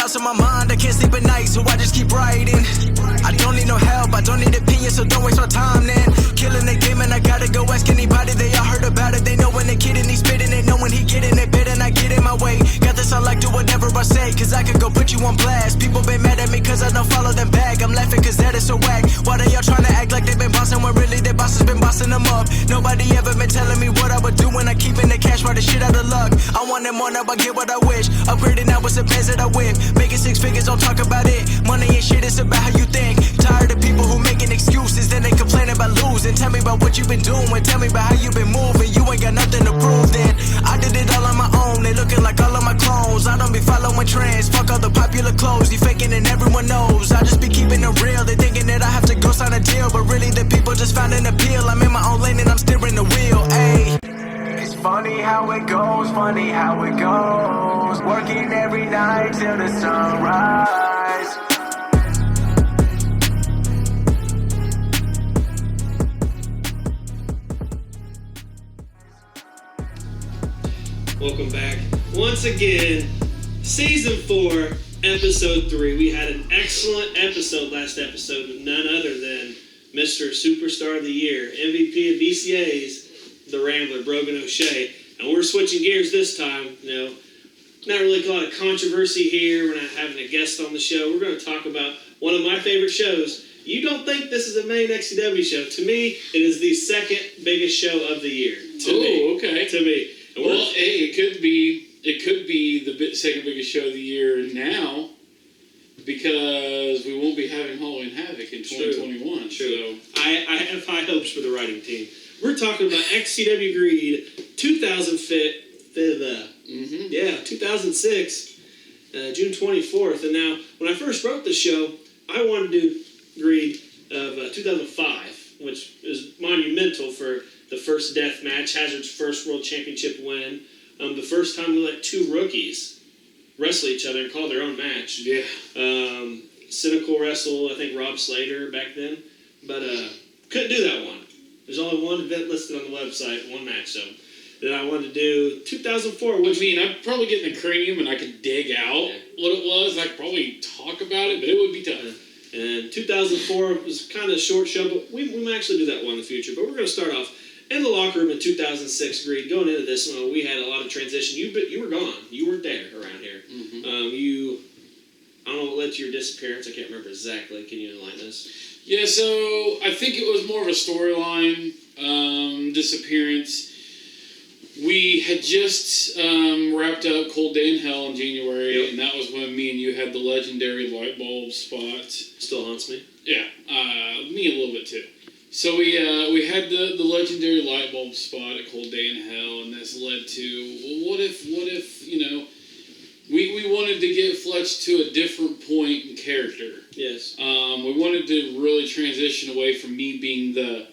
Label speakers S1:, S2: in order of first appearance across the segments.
S1: thoughts on my mind, I can't sleep at night, so I just keep writing. I don't need no help, I don't need opinions, so don't waste my time then. Killing the game and I gotta go ask anybody, they all heard about it. They know when the kid and he's spitting it, know when he getting it, bit and I get in my way. Got this, I like do whatever I say, cause I could go put you on blast. People been mad at me cause I don't follow them back. I'm laughing cause that is so whack. Why they all trying to act like they been bossing when really their boss has been bossing them up? Nobody ever been telling me what I would do when I keep in the cash, for the shit out of luck. I want it more, now I get what I wish. Upgrading now with some pants that I whip. Making 6 figures, don't talk about it. Money ain't shit, it's about how you think. Tired of people who making excuses, then they complain about losing. Tell me about what you been doing, tell me about how you been moving. You ain't got nothing to prove then. I did it all on my own, they looking like all of my clones. I don't be following trends, fuck all the popular clothes. You faking and everyone knows. I just be keeping it real, they thinking that I have to go sign a deal, but really the people just found an appeal. I'm in my own lane and I'm steering the wheel, ayy. It's funny how it goes, funny how it goes. Working every night till the sunrise.
S2: Welcome back. Once again, Season 4, Episode 3. We had an excellent episode last episode with none other than Mr. Superstar of the Year, MVP of BCA's, the Rambler, Brogan O'Shea. And we're switching gears this time. You know, not really a lot of controversy here. We're not having a guest on the show. We're going to talk about one of my favorite shows. You don't think this is a main XCW show. To me, it is the second biggest show of the year.
S3: Okay.
S2: To me.
S3: Well, hey, it could be the second biggest show of the year now, because we won't be having Halloween Havoc in 2021.
S2: True. So I have high hopes for the writing team. We're talking about XCW Greed 2006, June 24th. And now, when I first wrote the show, I wanted to do Greed of 2005, which is monumental for the first death match, Hazard's first world championship win. The first time we let two rookies wrestle each other and call their own match.
S3: Yeah.
S2: Cynical wrestled, I think, Rob Slater back then. But couldn't do that one. There's only one event listed on the website, one match. So then I wanted to do 2004. Which,
S3: I mean, I'd probably get in the cranium and I could dig out what it was. I could probably talk about it, but it would be tough.
S2: And 2004 was kind of a short show, but we might actually do that one in the future. But we're going to start off in the locker room in 2006, Greed. Going into this one, we had a lot of transition. You were gone. You weren't there around here.
S3: Mm-hmm.
S2: I don't know what led to your disappearance. I can't remember exactly. Can you enlighten us?
S3: Yeah, so I think it was more of a storyline disappearance. We had just wrapped up Cold Day in Hell in January, and that was when me and you had the legendary light bulb spot.
S2: Still haunts me.
S3: Yeah, me a little bit too. So we had the legendary light bulb spot at Cold Day in Hell, and this led to, well, what if we wanted to get Fletch to a different point in character.
S2: Yes.
S3: We wanted to really transition away from me being the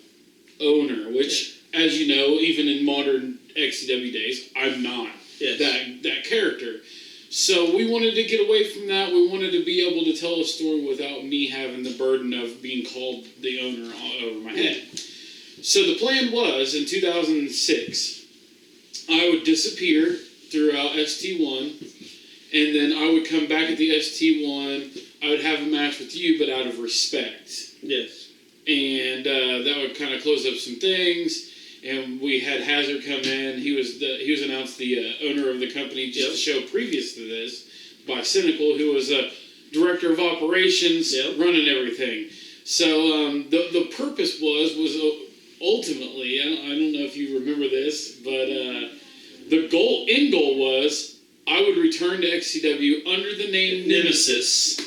S3: owner, which, as you know, even in modern XCW days, I'm not that character. So we wanted to get away from that. We wanted to be able to tell a story without me having the burden of being called the owner all over my head. So the plan was, in 2006, I would disappear throughout ST1, and then I would come back at the ST1. I would have a match with you, but out of respect.
S2: Yes.
S3: And that would kind of close up some things. And we had Hazard come in. He was announced the owner of the company just a show previous to this by Cynical, who was a director of operations running everything. So the purpose was ultimately, I don't know if you remember this, but the end goal was I would return to XCW under the name Nemesis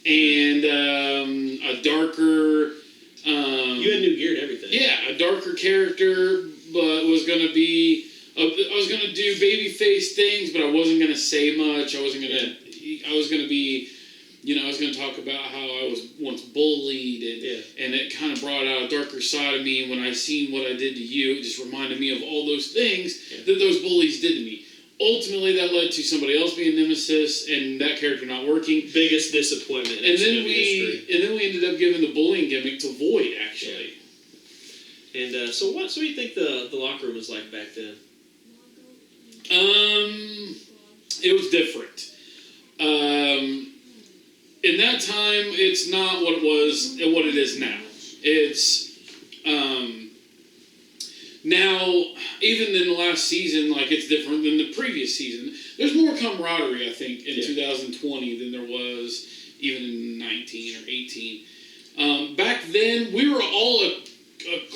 S3: and a darker.
S2: You had new gear and everything.
S3: Yeah, a darker character, but was going to be. I was going to do babyface things, but I wasn't going to say much. I wasn't going to. I was going to be. I was going to talk about how I was once bullied, and it kind of brought out a darker side of me. And when I seen what I did to you, it just reminded me of all those things that those bullies did to me. Ultimately, that led to somebody else being Nemesis, and that character not working.
S2: Biggest disappointment.
S3: And then we ended up giving the bullying gimmick to Void, actually.
S2: Yeah. And so what do you think the locker room was like back then?
S3: It was different. that time, it's not what it was, what it is now. It's, now, even in the last season, like, it's different than the previous season. There's more camaraderie, I think, in 2020 than there was even in 19 or 18. Back then, we were all a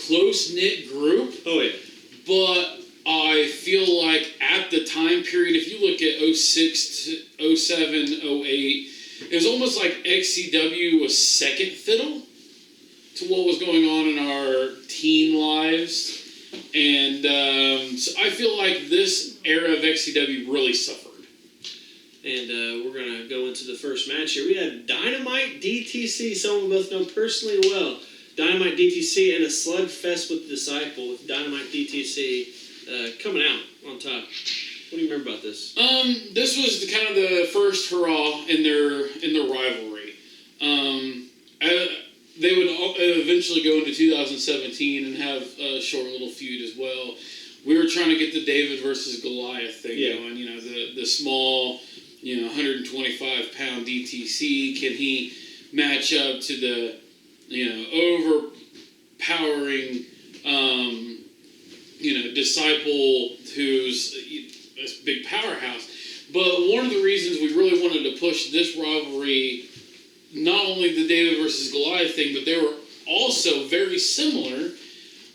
S3: close-knit group.
S2: Oh, yeah.
S3: But I feel like at the time period, if you look at 06 to 07, 08, it was almost like XCW was second fiddle to what was going on in our teen lives. And so I feel like this era of XCW really suffered.
S2: And we're going to go into the first match here. We had Dynamite DTC, someone we both know personally well. Dynamite DTC and a slugfest with Disciple, with Dynamite DTC coming out on top. What do you remember about this?
S3: This was kind of the first hurrah in their rivalry. They would eventually go into 2017 and have a short little feud as well. We were trying to get the David versus Goliath thing going. You know, the small, 125-pound DTC. Can he match up to the, overpowering, Disciple who's a big powerhouse? But one of the reasons we really wanted to push this rivalry, not only the David versus Goliath thing, but they were also very similar.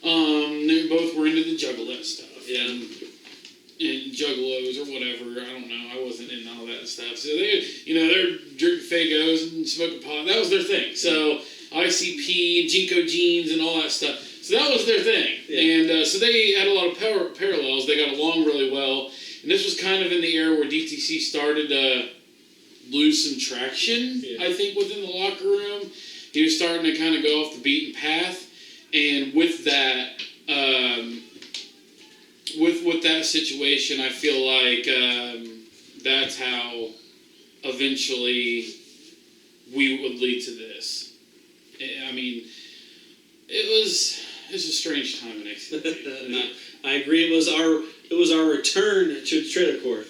S3: They both were into the juggalo stuff.
S2: Yeah.
S3: And juggalos or whatever. I don't know. I wasn't in all that stuff. So they're drinking Fagos and smoking pot. That was their thing. So ICP and Jinko jeans and all that stuff. So that was their thing. Yeah. And so they had a lot of parallels. They got along really well. And this was kind of in the era where DTC started to lose some traction, I think, within the locker room. He was starting to kind of go off the beaten path. And with that, with that situation, I feel like that's how eventually we would lead to this. I mean, it was a strange time in XCW.
S2: I agree. It was our return to the trailer court.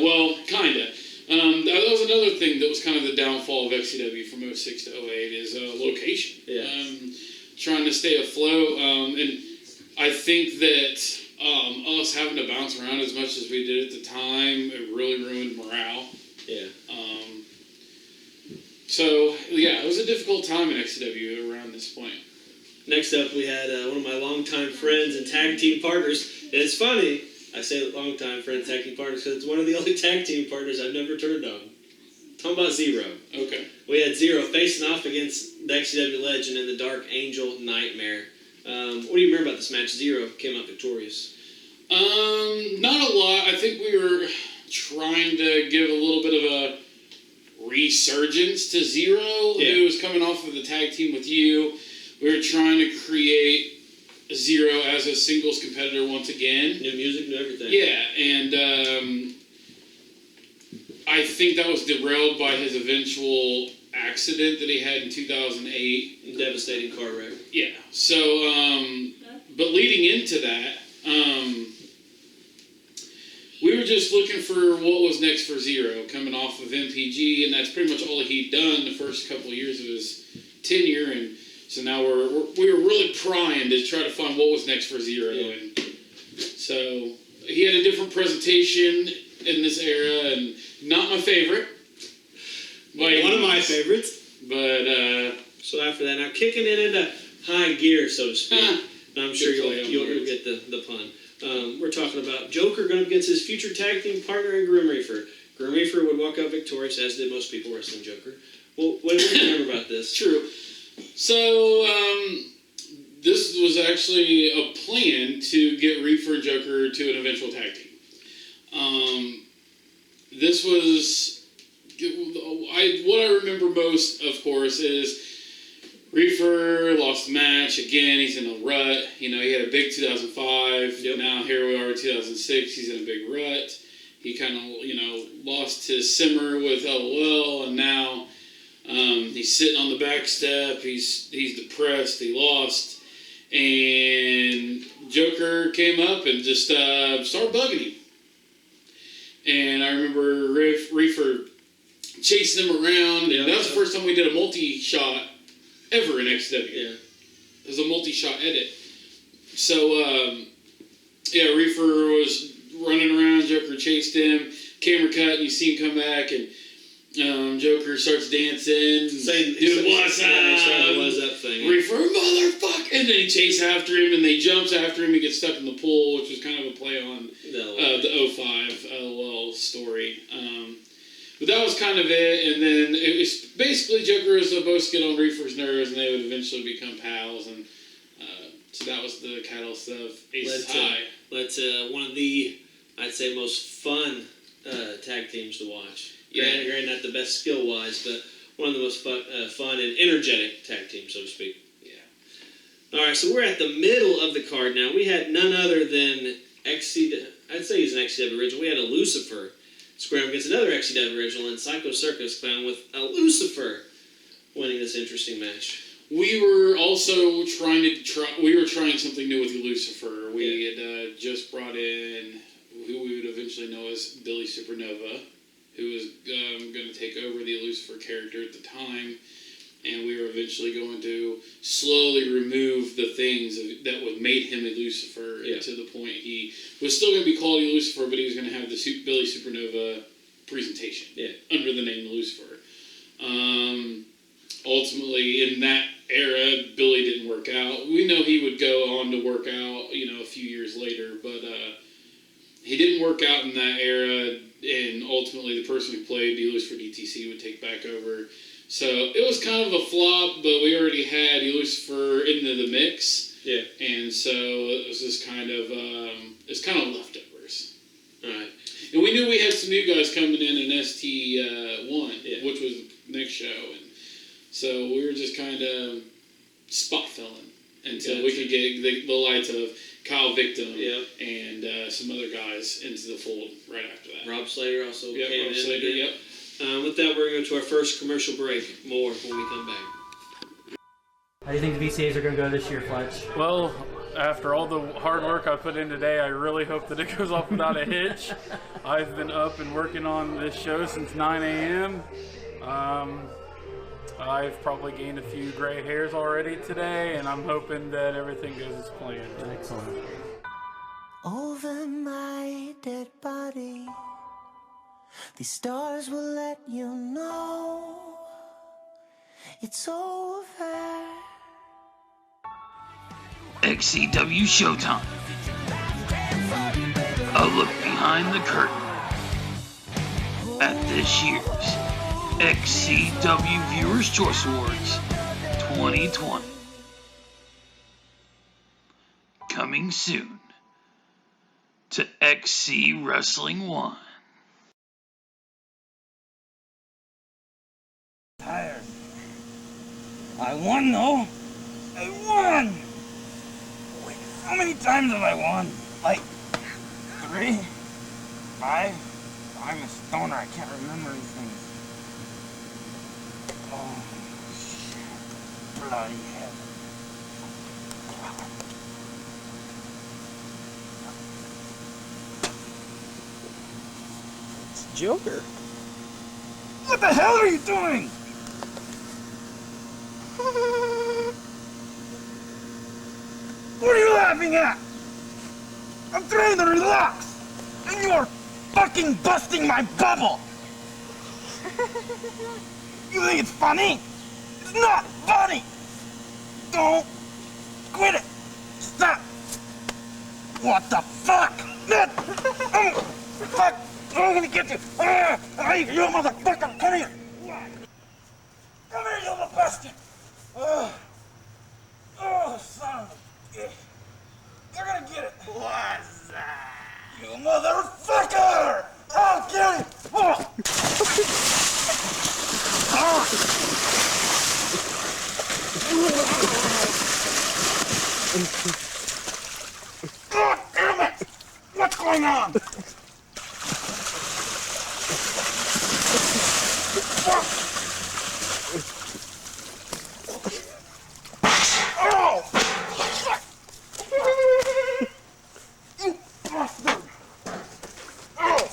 S3: Well, kinda. That was another thing that was kind of the downfall of XCW from 06 to 08 is location.
S2: Yeah.
S3: Trying to stay afloat, and I think that us having to bounce around as much as we did at the time, it really ruined morale.
S2: Yeah.
S3: So, it was a difficult time in XCW around this point.
S2: Next up, we had one of my longtime friends and tag team partners. And it's funny, I say longtime friends, tag team partners, because it's one of the only tag team partners I've never turned on. Talking about Zero.
S3: Okay.
S2: We had Zero facing off against the XCW legend in the Dark Angel Nightmare. What do you remember about this match? Zero came out victorious.
S3: Not a lot. I think we were trying to give a little bit of a resurgence to Zero, who was coming off of the tag team with you. We were trying to create Zero as a singles competitor once again.
S2: New music, new everything.
S3: Yeah, and I think that was derailed by his eventual accident that he had in 2008.
S2: Devastating car wreck.
S3: Yeah, so, but leading into that, we were just looking for what was next for Zero, coming off of MPG, and that's pretty much all he'd done the first couple of years of his tenure, and so now we were really prying to try to find what was next for Zero, and so he had a different presentation in this era, and not my favorite.
S2: One of my favorites.
S3: But,
S2: so after that, now kicking it into high gear, so to speak. And I'm sure you'll get the pun. We're talking about Joker going up against his future tag team partner in Grim Reaper. Grim Reaper would walk out victorious, as did most people wrestling Joker. Well, what do you remember about this?
S3: True. So, this was actually a plan to get Reaper and Joker to an eventual tag team. This was... what I remember most, of course, is Reaper lost the match. Again, he's in a rut. He had a big 2005. Yep. Now here we are in 2006. He's in a big rut. He kind of, lost his simmer with LOL, and now he's sitting on the back step. He's depressed. He lost. And Joker came up and just started bugging him. And I remember Reaper chasing him around, and that was the first time we did a multi-shot ever in XCW.
S2: Yeah.
S3: It was a multi-shot edit. So, Reefer was running around, Joker chased him, camera cut, and you see him come back, and Joker starts dancing, doing what's up thing. Reefer, motherfucker! And then he chases after him, and they jumps after him, he gets stuck in the pool, which was kind of a play on the 05 LOL story. But that was kind of it, and then it was basically Joker was supposed to get on Reefer's nerves, and they would eventually become pals, and so that was the catalyst of Aces High.
S2: That's one of the, I'd say, most fun tag teams to watch.
S3: Yeah.
S2: Granted, not the best skill-wise, but one of the most fun and energetic tag teams, so to speak. Yeah. All right, so we're at the middle of the card now. We had none other than I'd say he's an XCW original. We had a Lucifer square against another XCW original, and Psycho Circus found with a Lucifer winning this interesting match.
S3: We were also trying something new with the Lucifer. We had just brought in who we would eventually know as Billy Supernova, who was going to take over the Lucifer character at the time, and we were eventually going to slowly remove the things that would made him a Lucifer to the point he was still going to be called a Lucifer, but he was going to have the Billy Supernova presentation under the name Lucifer. Ultimately, in that era, Billy didn't work out. We know he would go on to work out, a few years later, but he didn't work out in that era, and ultimately the person who played Lucifer DTC would take back over. So it was kind of a flop, but we already had Lucifer into the mix. Yeah. And so it was just kind of, it's kind of leftovers. All right. And we knew we had some new guys coming in ST1, which was the next show. And so we were just kind of spot filling until we could get the lights of Kyle Victim and some other guys into the fold right after that.
S2: Rob Slater also came
S3: Rob
S2: in.
S3: Slater,
S2: yep. With that, we're going to go to our first commercial break. More when we come back.
S4: How do you think the VCAs are going to go this year, Fletch?
S5: Well, after all the hard work I put in today, I really hope that it goes off without a hitch. I've been up and working on this show since 9 a.m. I've probably gained a few gray hairs already today, and I'm hoping that everything goes as planned.
S4: Excellent.
S6: Over my dead body, these stars will let you know it's over.
S7: XCW Showtime. A look behind the curtain at this year's XCW Viewers' Choice Awards 2020. Coming soon to XC Wrestling 1.
S8: Tired. I won though. I won! Wait, how many times have I won? Like 3? 5? I'm a stoner, I can't remember these things. Oh, shit. Bloody hell. It's Joker. What the hell are you doing? What are you laughing at? I'm trying to relax, and you are fucking busting my bubble! You think it's funny? It's not funny! Don't quit it! Stop! What the fuck? Fuck! I'm gonna get you! Hey, you motherfucker! Come here! Come here, you little bastard! Oh, son of a bitch! You're gonna get it! What's that? You motherfucker! I'll kill you! Oh. Oh, damn it! What's going on? Oh! You bastard! Oh!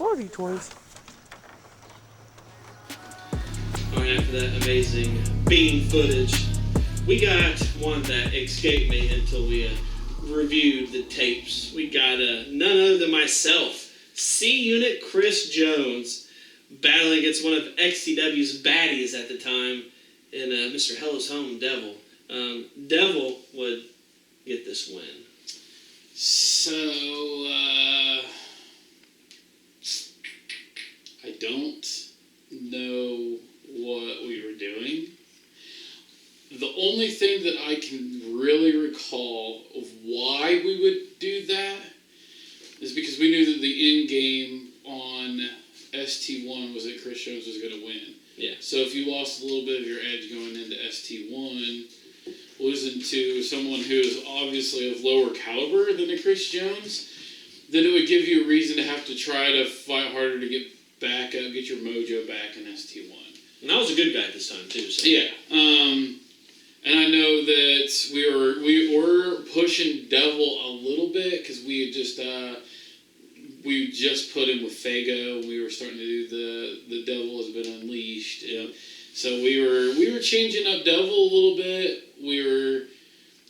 S9: 40 toys.
S2: Alright, after that amazing bean footage, we got one that escaped me until we reviewed the tapes. We got none other than myself, C-Unit Chris Jones, battling against one of XCW's baddies at the time, and Mr. Hello's Home, Devil. Devil would get this win.
S3: So, I don't know what we were doing. The only thing that I can really recall of why we would do that is because we knew that the end game on ST1 was that Chris Jones was going to win.
S2: Yeah.
S3: So if you lost a little bit of your edge going into ST1, losing to someone who is obviously of lower caliber than a Chris Jones, then it would give you a reason to have to try to fight harder to get back up, get your mojo back in ST1.
S2: And I was a good guy at this time too. So.
S3: Yeah. And I know that we were pushing Devil a little bit because we had just put him with Fago. We were starting to do the Devil Has Been Unleashed.
S2: Yeah.
S3: So we were changing up Devil a little bit. We were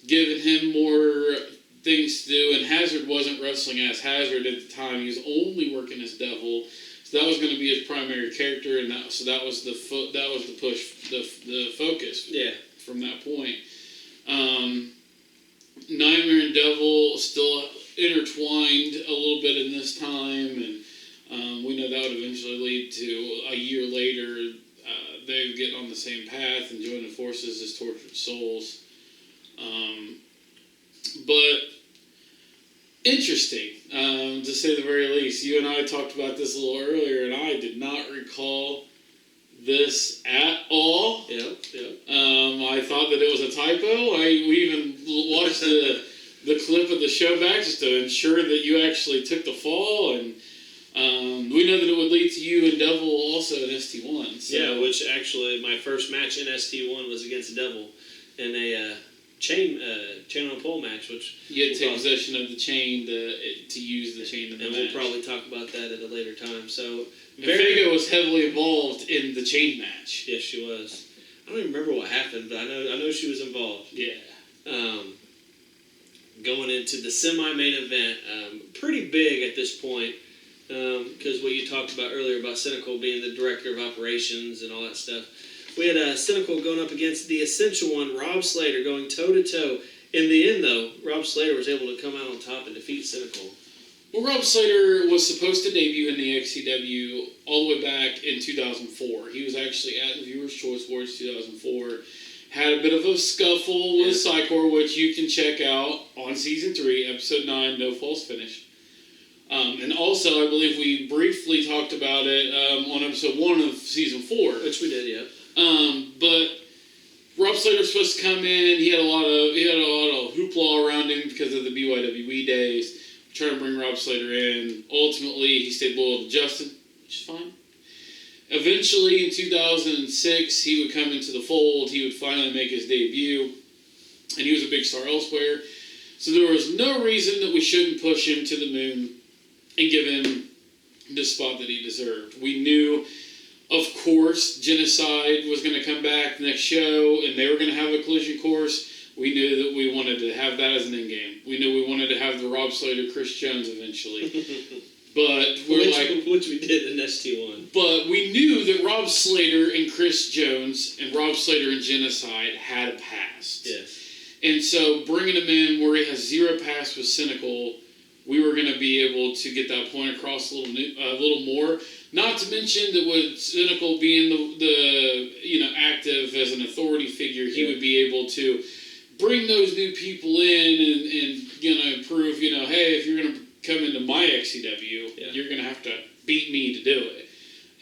S3: giving him more things to do, and Hazard wasn't wrestling as Hazard at the time. He was only working as Devil. So that was going to be his primary character, and that was the push, the focus.
S2: Yeah.
S3: From that point, Nightmare and Devil still intertwined a little bit in this time, and we know that would eventually lead to a year later they would get on the same path and join the forces as Tortured Souls. But interesting, to say the very least. You and I talked about this a little earlier, and I did not recall this at all.
S2: Yep.
S3: I thought that it was a typo. We even watched the clip of the show back just to ensure that you actually took the fall, and we know that it would lead to you and Devil also in ST1. So.
S2: Yeah, which actually my first match in ST1 was against Devil in a chain on a pole match, which
S3: you had to take possession of the chain to use the chain in the match.
S2: And we'll probably talk about that at a later time. So.
S3: Vega was heavily involved in the chain match.
S2: Yes, she was. I don't even remember what happened, but I know she was involved.
S3: Yeah.
S2: Going into the semi-main event, pretty big at this point, because what you talked about earlier about Cynical being the director of operations and all that stuff. We had Cynical going up against the Essential One, Rob Slater, going toe-to-toe. In the end, though, Rob Slater was able to come out on top and defeat Cynical.
S3: Well, Rob Slater was supposed to debut in the XCW all the way back in 2004. He was actually at the Viewers' Choice Awards 2004. Had a bit of a scuffle with Psychor, which you can check out on Season 3, Episode 9, No False Finish. And also, I believe we briefly talked about it on Episode 1 of Season 4.
S2: Which we did, yeah.
S3: But Rob Slater was supposed to come in. He had a lot of hoopla around him because of the BYWE days. Trying to bring Rob Slater in. Ultimately, he stayed loyal to Justin, which is fine. Eventually, in 2006, he would come into the fold. He would finally make his debut, and he was a big star elsewhere. So there was no reason that we shouldn't push him to the moon and give him the spot that he deserved. We knew, of course, Genocide was going to come back the next show, and they were going to have a collision course. We knew that we wanted to have that as an end game. We knew we wanted to have the Rob Slater, Chris Jones eventually. But
S2: which we did in ST1.
S3: But we knew that Rob Slater and Chris Jones and Rob Slater and Genocide had a past.
S2: Yes.
S3: And so bringing him in where he has zero past with Cynical, we were going to be able to get that point across a little more. Not to mention that with Cynical being the active as an authority figure, he would be able to bring those new people in and prove, hey, if you're going to come into my XCW, you're going to have to beat me to do it.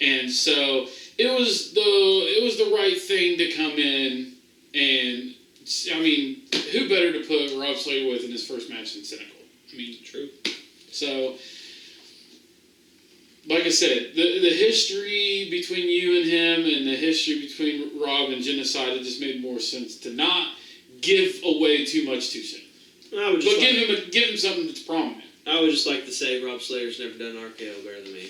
S3: And so it was the right thing to come in, and I mean, who better to put Rob Slater with in his first match than Cynical? I mean,
S2: true.
S3: So, like I said, the history between you and him and the history between Rob and Genocide, it just made more sense to not give away too much too soon. But give him something that's prominent.
S2: I would just like to say Rob Slater's never done RKO better than me.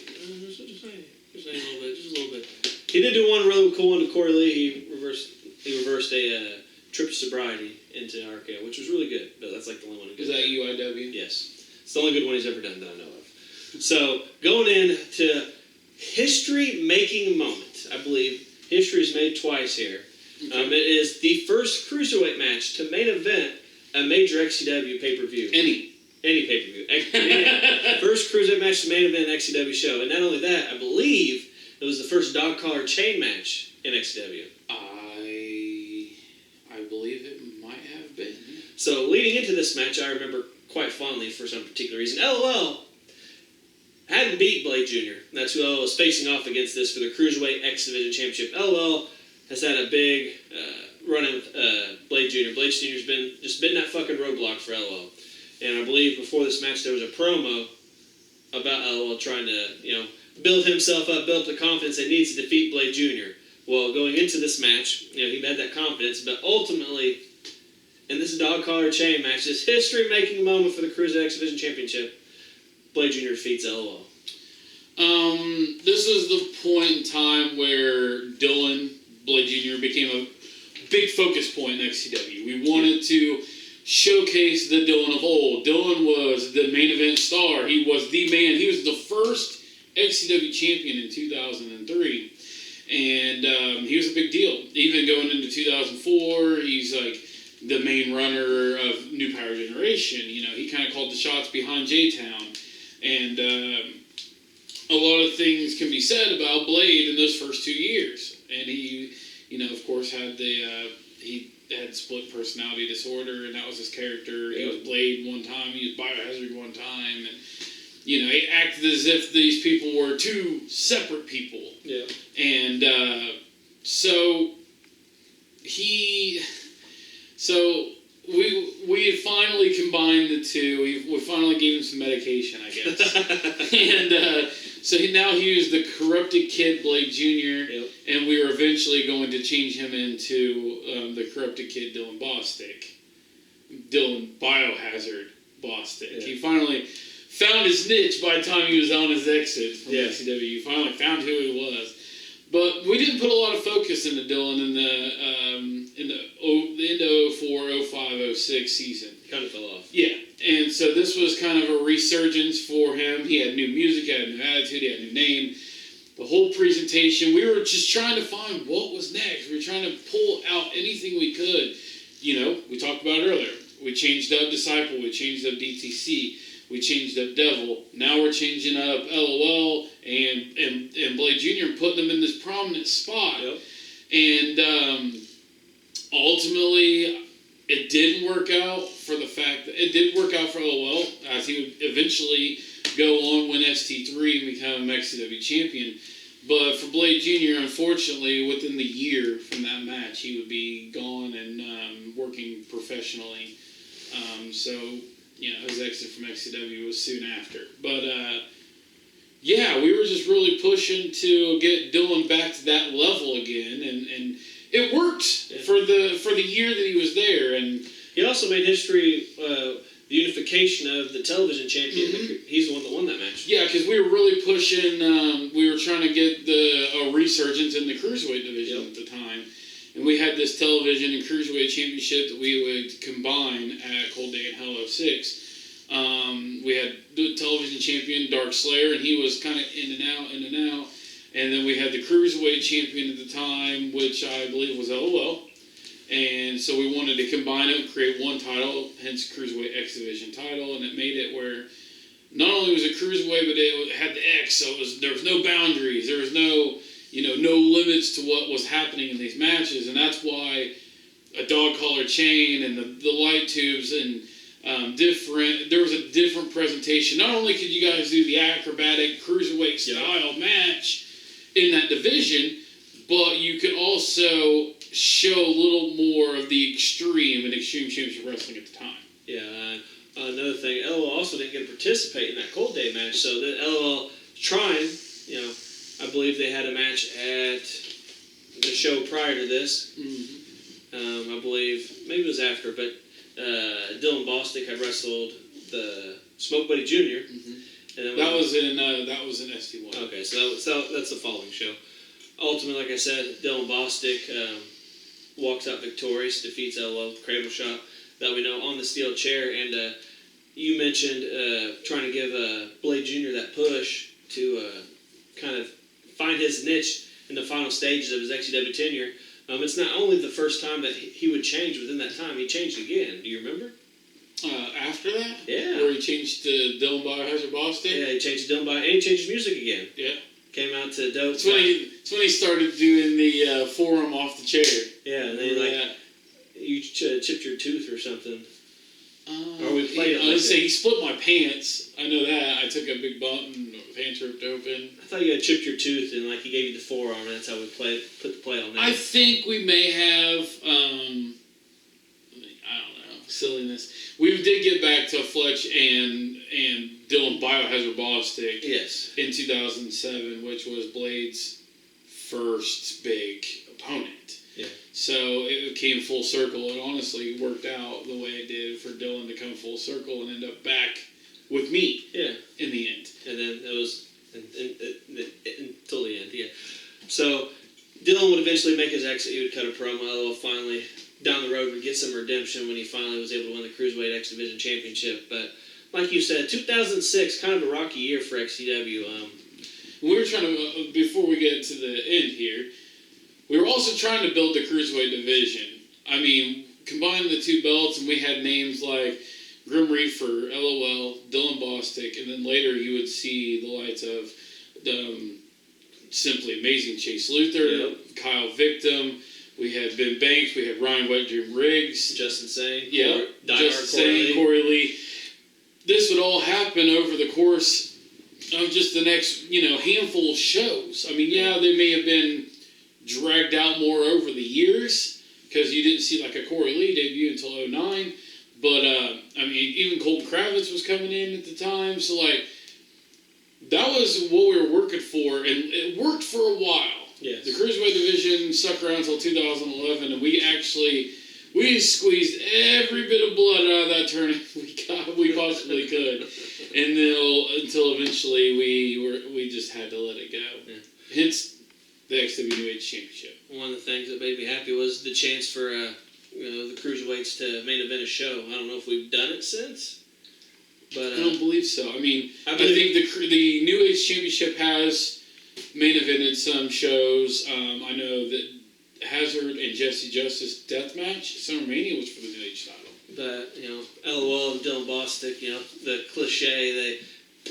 S2: Just a little bit. He did do one really cool one to Corey Lee. He reversed a trip to sobriety into RKO, which was really good. But that's like the only one.
S3: Is that UIW?
S2: Yes. It's the only good one he's ever done that I know of. So, going into history-making moment, I believe history is made twice here.
S3: Okay.
S2: It is the first cruiserweight match to main event a major XCW pay-per-view. Any pay-per-view. First cruiserweight match to main event an XCW show. And not only that, I believe it was the first dog collar chain match in XCW.
S3: I believe it might have been.
S2: So, leading into this match, I remember quite fondly for some particular reason. LOL hadn't beat Blade Jr. That's who LOL was facing off against this for the Cruiserweight X Division Championship. LOL has had a big run-in with Blade Jr. Blade Jr.'s been that fucking roadblock for LOL. And I believe before this match there was a promo about LOL trying to, build himself up, build up the confidence that he needs to defeat Blade Jr. Well, going into this match, he had that confidence, but ultimately, in this dog collar chain match, this history-making moment for the Cruiserweight X Division Championship, Blade Jr. defeats LOL.
S3: This is the point in time where Dylan, Blade Jr., became a big focus point in XCW. We wanted to showcase the Dylan of old. Dylan was the main event star. He was the man. He was the first XCW champion in 2003. And he was a big deal. Even going into 2004, he's like the main runner of New Power Generation. He kind of called the shots behind J-Town. And a lot of things can be said about Blade in those first 2 years. And he, of course, had he had split personality disorder, and that was his character. He was Blade one time, he was Biohazard one time, and he acted as if these people were two separate people.
S2: Yeah.
S3: And we had finally combined the two. We finally gave him some medication, I guess. And so now he was the corrupted kid Blade Jr.
S2: Yep.
S3: And we were eventually going to change him into the corrupted kid Dylan Bostic. Dylan Biohazard Bostic. Yeah. He finally found his niche by the time he was on his exit from XCW. He finally found who he was. But we didn't put a lot of focus into Dylan in the end of 04, 05, 06 season.
S2: Kind of fell off.
S3: Yeah. And so this was kind of a resurgence for him. He had new music, he had a new attitude, he had a new name. The whole presentation, we were just trying to find what was next. We were trying to pull out anything we could. We talked about it earlier. We changed up Disciple, we changed up DTC, we changed up Devil. Now we're changing up LOL and Blade Jr. and putting them in this prominent spot.
S2: Yep.
S3: And ultimately, it didn't work out for the fact that it did work out for LOL, as he would eventually go on, win ST3 and become XCW champion. But for Blade Jr., unfortunately, within the year from that match, he would be gone and working professionally. So his exit from XCW was soon after. But we were just really pushing to get Dylan back to that level again, and it worked for the year that he was there. And
S2: he also made history. The unification of the television champion. Mm-hmm. He's the one that won that match.
S3: Yeah, because we were really pushing. We were trying to get a resurgence in the cruiserweight division at the time, and we had this television and cruiserweight championship that we would combine at Cold Day in Hell 06. We had the television champion Dark Slayer, and he was kind of in and out. And then we had the cruiserweight champion at the time, which I believe was LOL. And so we wanted to combine it and create one title, hence Cruiserweight X Division title, and it made it where not only was it Cruiserweight, but it had the X, so there was no boundaries, there was no limits to what was happening in these matches, and that's why a dog collar chain and the light tubes and there was a different presentation. Not only could you guys do the acrobatic Cruiserweight style match in that division, but you could also show a little more of the extreme in Extreme Championship Wrestling at the time.
S2: Yeah, another thing, LOL also didn't get to participate in that Cold Day match, so the LOL trying, I believe they had a match at the show prior to this. Mm-hmm. I believe, maybe it was after, but Dylan Bostic had wrestled the Smoke Buddy Jr. And then
S3: that was in ST1.
S2: Okay, so that's the following show. Ultimately, like I said, Dylan Bostic walks out victorious, defeats LOL with Cradle Shot that we know on the steel chair. And you mentioned trying to give Blade Jr. that push to kind of find his niche in the final stages of his XCW tenure. It's not only the first time that he would change within that time, he changed again. Do you remember?
S3: After that?
S2: Yeah.
S3: Where he changed to Dylan Biohazard Bostic?
S2: Yeah, he changed to Dylan Bio, and he changed his music again.
S3: Yeah.
S2: Came out to Dope.
S3: It's when he started doing the forearm off the chair.
S2: Yeah, and then you chipped your tooth or something. Or we played it.
S3: I would say he split my pants. I know that. I took a big bump and pants ripped open.
S2: I thought you had chipped your tooth and he gave you the forearm, and that's how we put the play on that.
S3: I think we may have, I don't know, silliness. We did get back to Fletch and Dylan Biohazard Bostic.
S2: Yes.
S3: In 2007, which was Blade's first big opponent.
S2: Yeah.
S3: So it came full circle. It honestly worked out the way it did for Dylan to come full circle and end up back with me.
S2: Yeah.
S3: In the end.
S2: And then it was until the end. Yeah. So Dylan would eventually make his exit. He would cut a promo. LOL finally down the road would get some redemption when he finally was able to win the Cruiserweight X Division Championship. But like you said, 2006, kind of a rocky year for XCW.
S3: We were trying to, before we get to the end here, we were also trying to build the Cruiserweight division. I mean, combine the two belts, and we had names like Grim Reaper, LOL, Dylan Bostic, and then later you would see the lights of Simply Amazing Chase Luther, Kyle Victim. We had Ben Banks. We had Ryan Wet Dream Riggs.
S2: Justin Sane.
S3: Yeah. Justin Sane, Corey Lee. This would all happen over the course of just the next, handful of shows. I mean, yeah, they may have been dragged out more over the years because you didn't see like a Corey Lee debut until 2009. But, I mean, even Colton Kravitz was coming in at the time. So, that was what we were working for, and it worked for a while.
S2: Yes.
S3: The Cruiserweight division stuck around until 2011, and we squeezed every bit of blood out of that tournament we possibly could, and then until eventually we just had to let it go. Yeah. Hence the XCW New Age Championship.
S2: One of the things that made me happy was the chance for the Cruiserweights to main event a show. I don't know if we've done it since, but
S3: I don't believe so. I mean, I think the New Age Championship has main evented some shows. I know that Hazard and Jesse Justice Deathmatch, SummerMania was for the New Age title.
S2: But, LOL and Dylan Bostic, the cliche, they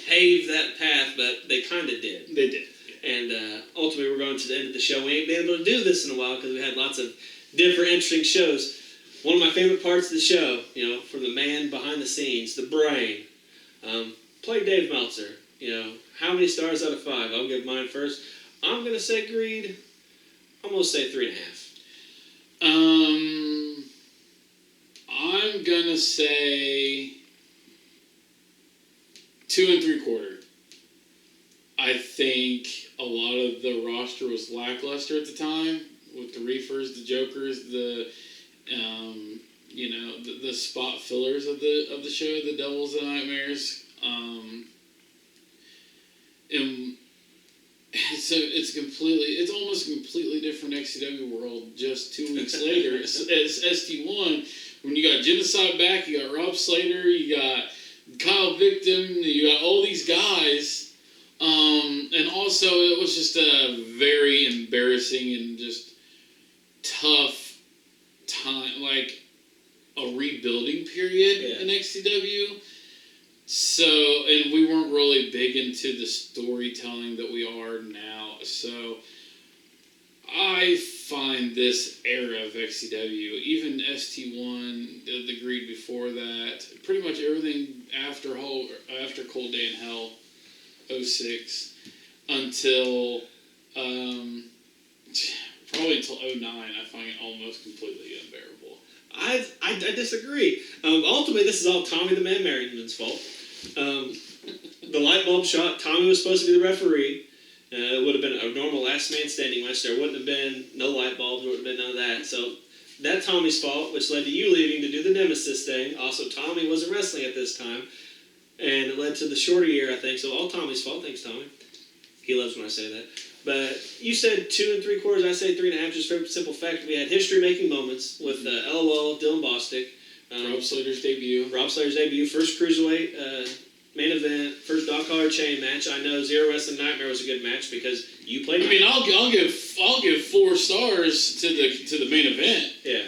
S2: paved that path, but they kind of did.
S3: They did. Yeah.
S2: And ultimately, we're going to the end of the show. We ain't been able to do this in a while because we had lots of different, interesting shows. One of my favorite parts of the show, from the man behind the scenes, the brain, play Dave Meltzer. How many stars out of 5? I'll give mine first. I'm going to say Greed. I'm going to say 3.5.
S3: I'm going to say 2 3/4. I think a lot of the roster was lackluster at the time with the Reefers, the Jokers, the spot fillers of the show, the Devils and Nightmares. And it's almost a completely different XCW world just 2 weeks later as ST1, when you got Genocide back, you got Rob Slater, you got Kyle Victim, you got all these guys, and also it was just a very embarrassing and just tough time, like a rebuilding period in XCW. So, and we weren't really big into the storytelling that we are now. So, I find this era of XCW, even ST1, the Greed before that, pretty much everything after Cold Day in Hell, 06, until probably until 09, I find it almost completely unbearable.
S2: I disagree. Ultimately, this is all Tommy the Man Merriman's fault. The light bulb shot, Tommy was supposed to be the referee. It would have been a normal last man standing match. There wouldn't have been no light bulbs, there wouldn't have been none of that. So that's Tommy's fault, which led to you leaving to do the Nemesis thing. Also, Tommy wasn't wrestling at this time. And it led to the shorter year, I think. So all Tommy's fault. Thanks, Tommy. He loves when I say that. But you said 2 3/4. I say 3.5. Just for simple fact, we had history-making moments with LOL, Dylan Bostic,
S3: Rob Slater's debut.
S2: First cruiserweight main event, first dog collar chain match. I know Zero Wrestling Nightmare was a good match because you played.
S3: I mean, I'll give 4 stars to the main event.
S2: Yeah.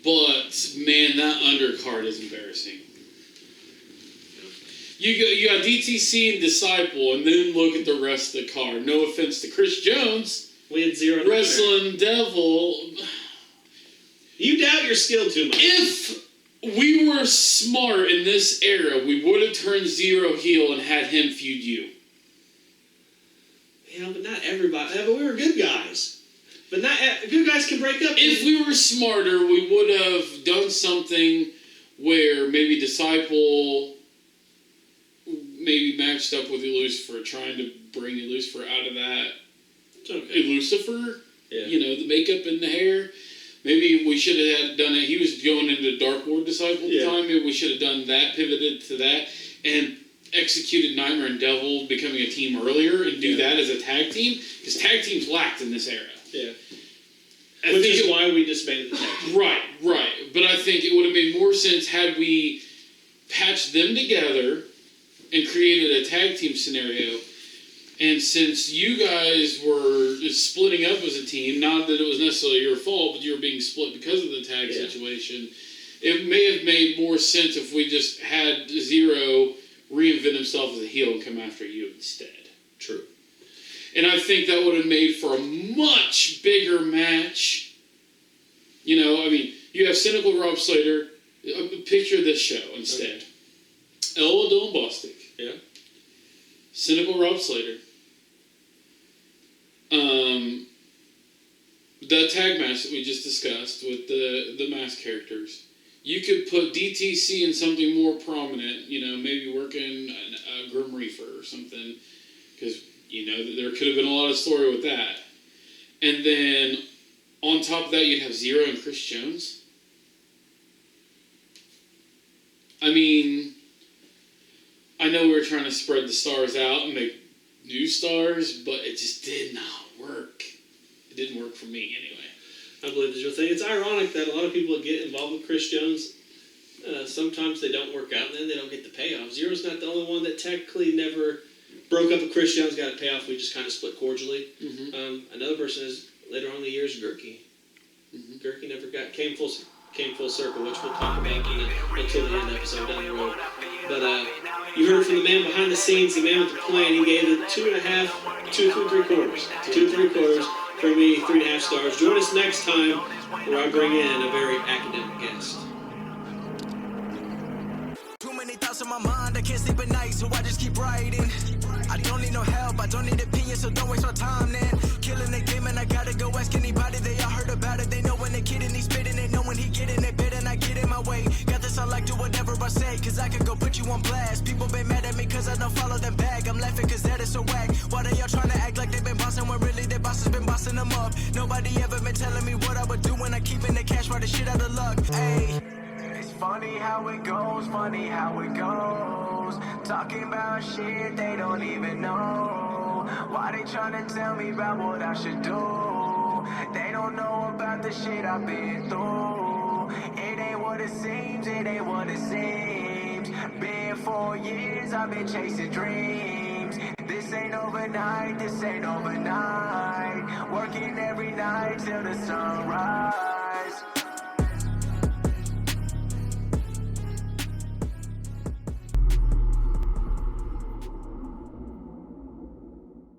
S3: But man, that undercard is embarrassing. You got DTC and Disciple, and then look at the rest of the card. No offense to Chris Jones.
S2: We had Zero
S3: Wrestling Devil.
S2: You doubt your skill too much.
S3: If we were smart in this era, we would have turned Zero heel and had him feud you.
S2: Yeah, but not everybody. Yeah, but we were good guys. But not good guys can break up.
S3: If we were smarter, we would have done something where maybe Disciple maybe matched up with Lucifer, trying to bring Lucifer out of that.
S2: Okay.
S3: Lucifer,
S2: yeah.
S3: The makeup and the hair. Maybe we should have done it. He was going into Dark Lord Disciple at the time. Maybe we should have done that, pivoted to that, and executed Nightmare and Devil becoming a team earlier and do that as a tag team. Because tag teams lacked in this era.
S2: Yeah. Which is why we disbanded the tag team.
S3: Right. But I think it would have made more sense had we patched them together and created a tag team scenario. And since you guys were splitting up as a team, not that it was necessarily your fault, but you were being split because of the tag situation, it may have made more sense if we just had Zero reinvent himself as a heel and come after you instead.
S2: True.
S3: And I think that would have made for a much bigger match. You have cynical Rob Slater. Picture this show instead. Okay. LOL Dylan Bostic.
S2: Yeah.
S3: Cynical Rob Slater. The tag match that we just discussed with the mask characters. You could put DTC in something more prominent, maybe working a Grim Reaper or something, because, that there could have been a lot of story with that. And then, on top of that, you'd have Zero and Chris Jones. I mean, I know we were trying to spread the stars out and make new stars, but it just did not work. It didn't work for me, anyway.
S2: I believe the real thing. It's ironic that a lot of people that get involved with Chris Jones, sometimes they don't work out, and then they don't get the payoff. Zero's not the only one that technically never broke up with Chris Jones, got a payoff. We just kind of split cordially. Mm-hmm. Another person is, later on in the years, Gurky. Mm-hmm. Gurky never came full circle, which we'll talk about until the end of the episode down the road. But you heard from the man behind the scenes, the man with the plan. He gave it 2.5, 2 3/4. 2 3/4. For me, 3.5 stars. Join us next time where I bring in a very academic guest.
S1: Too many thoughts in my mind, I can't sleep at night, so I just keep writing. I don't need no help, I don't need opinions, so don't waste my time then. Killing the game and I gotta go ask anybody, they all heard about it. They know when the kid and he's spitting it, know when he get in their bed and I get in my way. Got this, I like do whatever I say, cause I can go put you on blast. People been mad at me cause I don't follow them back. I'm laughing cause that is so whack. Why they all trying to act like they been bossing when really their boss has been bossing them up? Nobody ever been telling me what I would do when I keep in the cash, right the shit out of luck. Ayy. It's funny how it goes, funny how it goes. Talking about shit they don't even know. Why they tryna tell me about what I should do? They don't know about the shit I've been through. It ain't what it seems, it ain't what it seems. Been 4 years, I've been chasing dreams. This ain't overnight, this ain't overnight. Working every night till the sunrise.